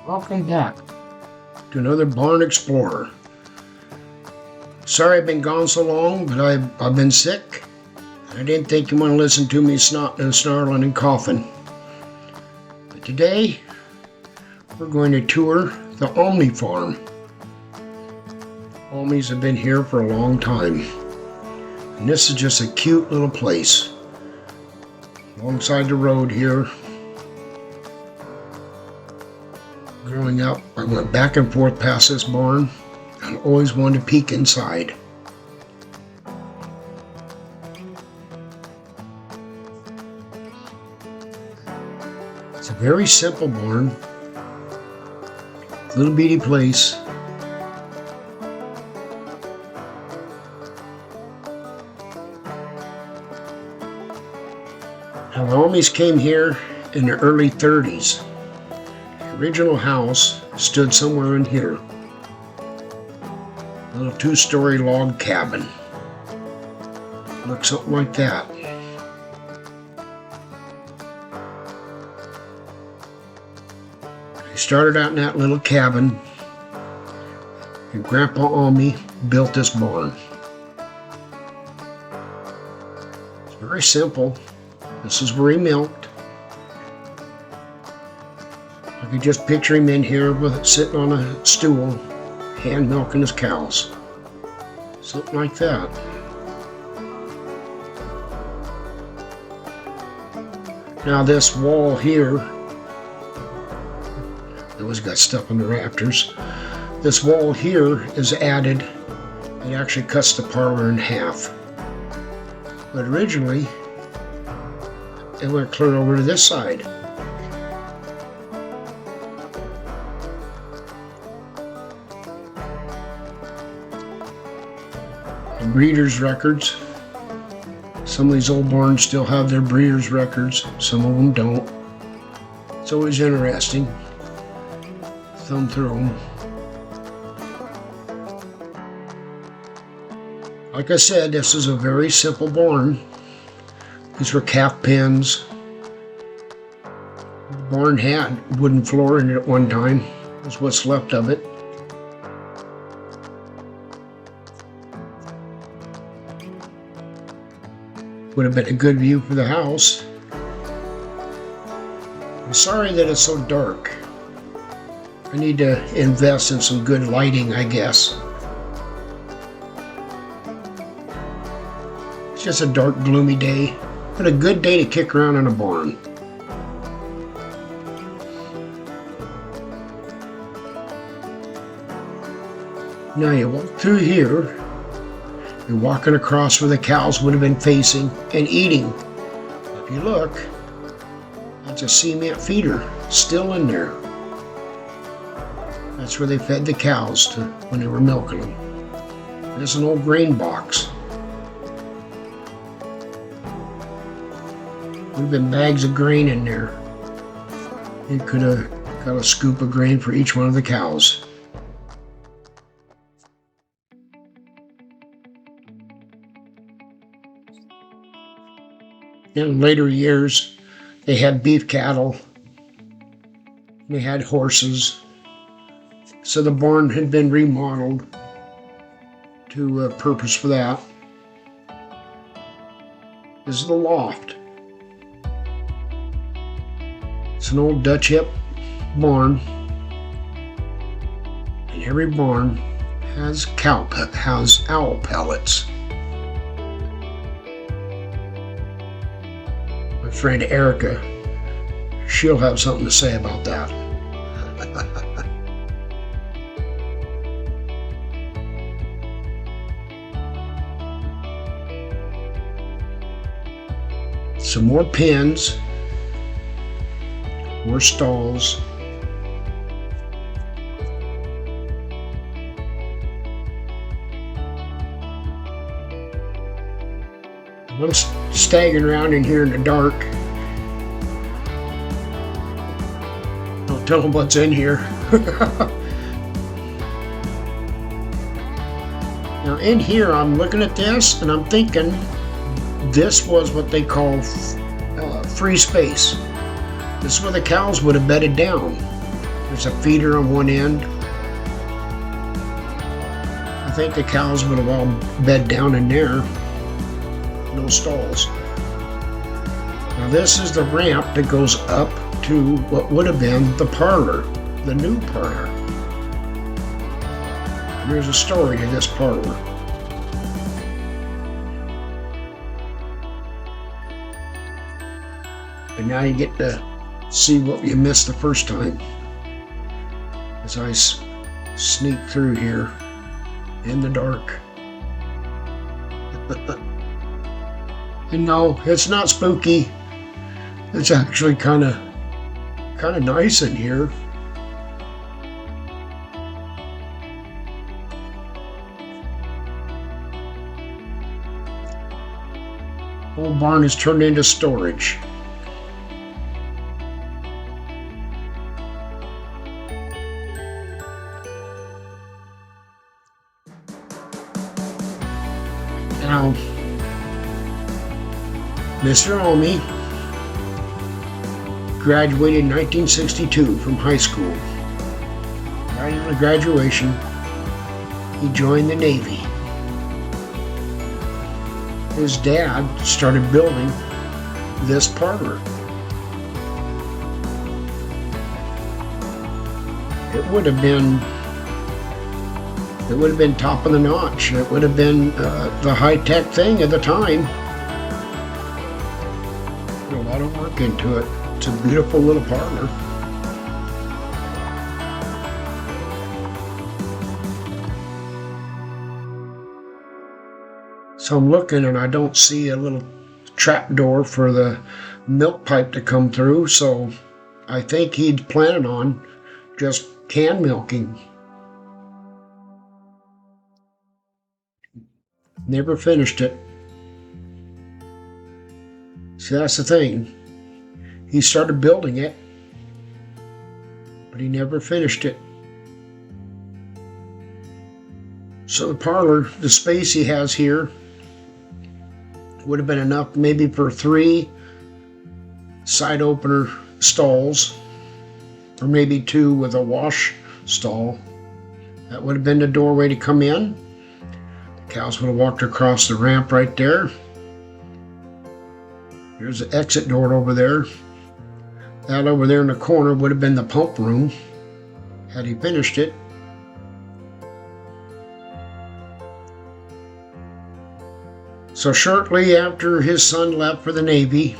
Welcome back to another Barn Explorer. Sorry I've been gone so long, but I've been sick. I didn't think you want to listen to me snotting and snarling and coughing. But today, we're going to tour the Almy Farm. Almys have been here for a long time. And this is just a cute little place. Alongside the road here. Growing up, I went back and forth past this barn and always wanted to peek inside. It's a very simple barn, little bitty place. Now, the Almys came here in the early 30s. The original house stood somewhere in here. A little 2-story log cabin. Looked something like that. They started out in that little cabin, and Grandpa Almy built this barn. It's very simple. This is where he milked. I could just picture him in here sitting on a stool, hand milking his cows. Something like that. Now this wall here, it always got stuck in the rafters. This wall here is added. It actually cuts the parlor in half. But originally, it went clear over to this side. The breeders' records. Some of these old barns still have their breeders' records. Some of them don't. It's always interesting. Thumb through them. Like I said, this is a very simple barn. These were calf pens. The barn had wooden floor in it at one time. That's what's left of it. Would have been a good view for the house. I'm sorry that it's so dark. I need to invest in some good lighting, I guess. It's just a dark, gloomy day, but a good day to kick around in a barn. Now you walk through here. You're walking across where the cows would have been facing and eating. If you look, that's a cement feeder still in there. That's where they fed the cows when they were milking them. There's an old grain box. Would have been bags of grain in there. You could have got a scoop of grain for each one of the cows. In later years, they had beef cattle, they had horses, so the barn had been remodeled to a purpose for that. This is the loft. It's an old Dutch hip barn, and every barn has owl pellets. My friend Erica, she'll have something to say about that. Some more pens, more stalls. I'm staggering around in here in the dark. Don't tell them what's in here. Now in here, I'm looking at this and I'm thinking this was what they call free space. This is where the cows would have bedded down. There's a feeder on one end. I think the cows would have all bed down in there. No stalls. Now this is the ramp that goes up to what would have been the parlor, the new parlor. And there's a story to this parlor. And now you get to see what you missed the first time. As I sneak through here in the dark. And no, it's not spooky. It's actually kind of nice in here. Old barn is turned into storage. Now, Mr. Almy graduated in 1962 from high school. Right after graduation, he joined the Navy. His dad started building this parlor. It would have been top of the notch. It would have been the high-tech thing at the time. Put a lot of work into it. It's a beautiful little parlor. So I'm looking and I don't see a little trap door for the milk pipe to come through, so I think he'd planning on just can milking. Never finished it. See, that's the thing. He started building it, but he never finished it. So the parlor, the space he has here, would have been enough maybe for 3 side opener stalls, or maybe 2 with a wash stall. That would have been the doorway to come in. The cows would have walked across the ramp right there. Here's the exit door over there. That over there in the corner would have been the pump room, had he finished it. So shortly after his son left for the Navy,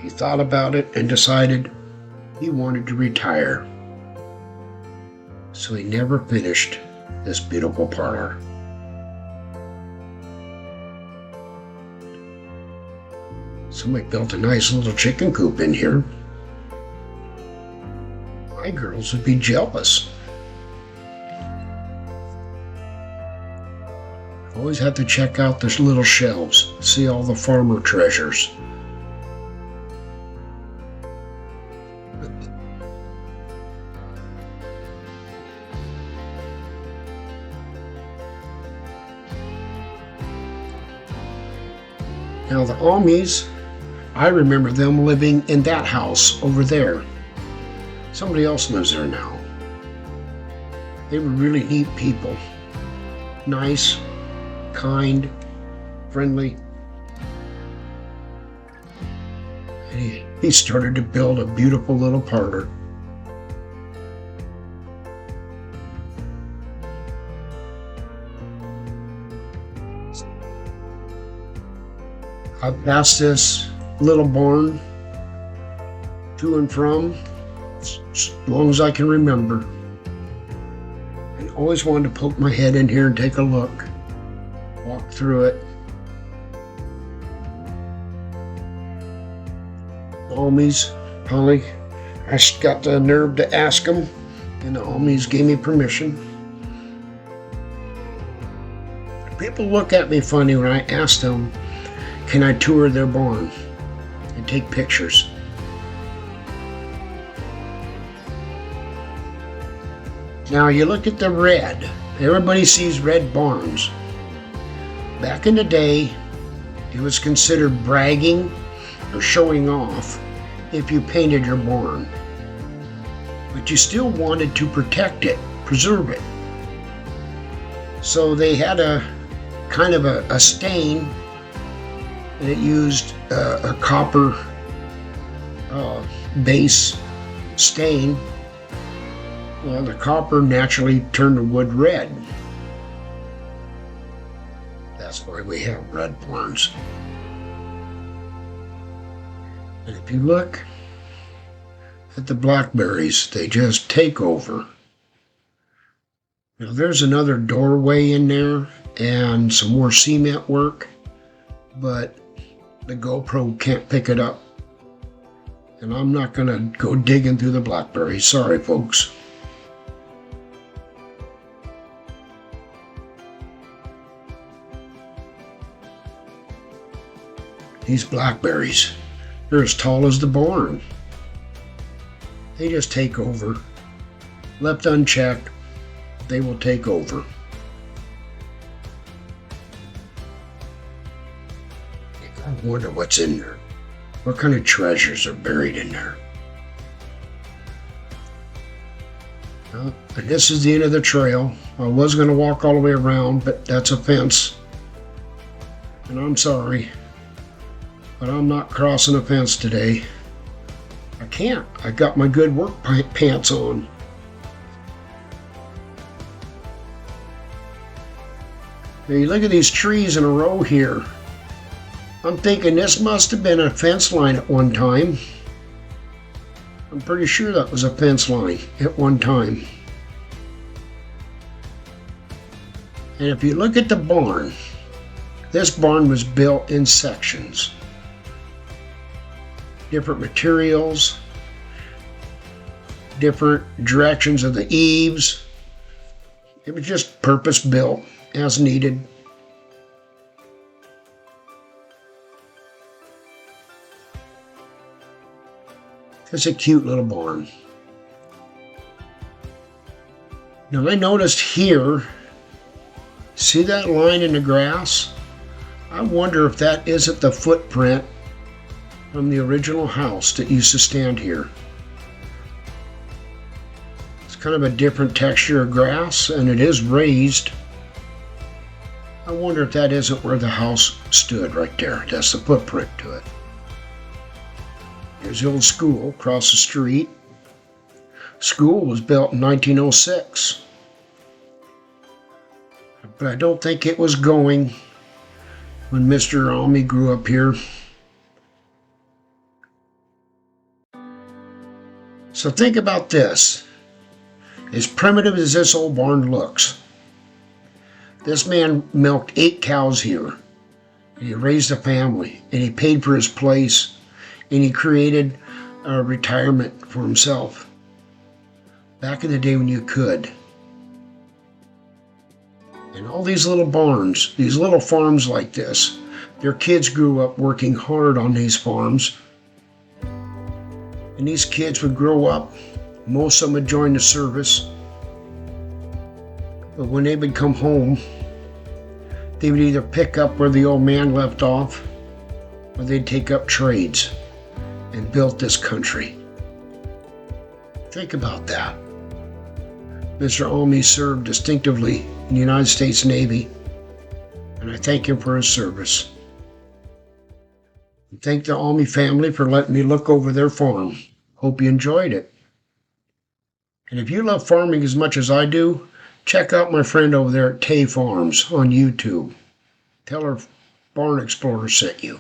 he thought about it and decided he wanted to retire. So he never finished this beautiful parlor. Somebody built a nice little chicken coop in here. My girls would be jealous. Always have to check out the little shelves, see all the farmer treasures. Now the Almys, I remember them living in that house over there. Somebody else lives there now. They were really neat people. Nice, kind, friendly. And he started to build a beautiful little parlor. I've passed this little barn to and from as long as I can remember. And always wanted to poke my head in here and take a look. Walk through it. Almys, Polly, I got the nerve to ask them, and the Almys gave me permission. People look at me funny when I ask them, can I tour their barn and take pictures? Now you look at the red. Everybody sees red barns. Back in the day, it was considered bragging or showing off if you painted your barn. but you still wanted to protect it, preserve it. So they had a kind of a stain, and it used a copper base stain. Well, the copper naturally turned the wood red. That's why we have red barns. And if you look at the blackberries, they just take over. Now there's another doorway in there and some more cement work, but the GoPro can't pick it up. And I'm not gonna go digging through the blackberries. Sorry, folks. These blackberries, they're as tall as the barn. They just take over. Left unchecked, they will take over. I wonder what's in there. What kind of treasures are buried in there? Well, and this is the end of the trail. I was going to walk all the way around, but that's a fence. And I'm sorry, but I'm not crossing a fence today. I can't. I got my good work pants on. Now you look at these trees in a row here. I'm thinking this must have been a fence line at one time. I'm pretty sure that was a fence line at one time. And if you look at the barn, this barn was built in sections. Different materials, different directions of the eaves. It was just purpose built as needed. It's a cute little barn. Now I noticed here, see that line in the grass? I wonder if that isn't the footprint from the original house that used to stand here. It's kind of a different texture of grass, and it is raised. I wonder if that isn't where the house stood right there. That's the footprint to it. Here's the old school across the street. School was built in 1906. But I don't think it was going when Mr. Almy grew up here. So think about this. As primitive as this old barn looks, this man milked 8 cows here. And he raised a family, and he paid for his place, and he created a retirement for himself. Back in the day when you could. And all these little barns, these little farms like this, their kids grew up working hard on these farms. And these kids would grow up, most of them would join the service. But when they would come home, they would either pick up where the old man left off, or they'd take up trades and built this country. Think about that. Mr. Almy served distinctively in the United States Navy, and I thank him for his service. And thank the Almy family for letting me look over their farm. Hope you enjoyed it. And if you love farming as much as I do, check out my friend over there at Tay Farms on YouTube. Tell her Barn Explorer sent you.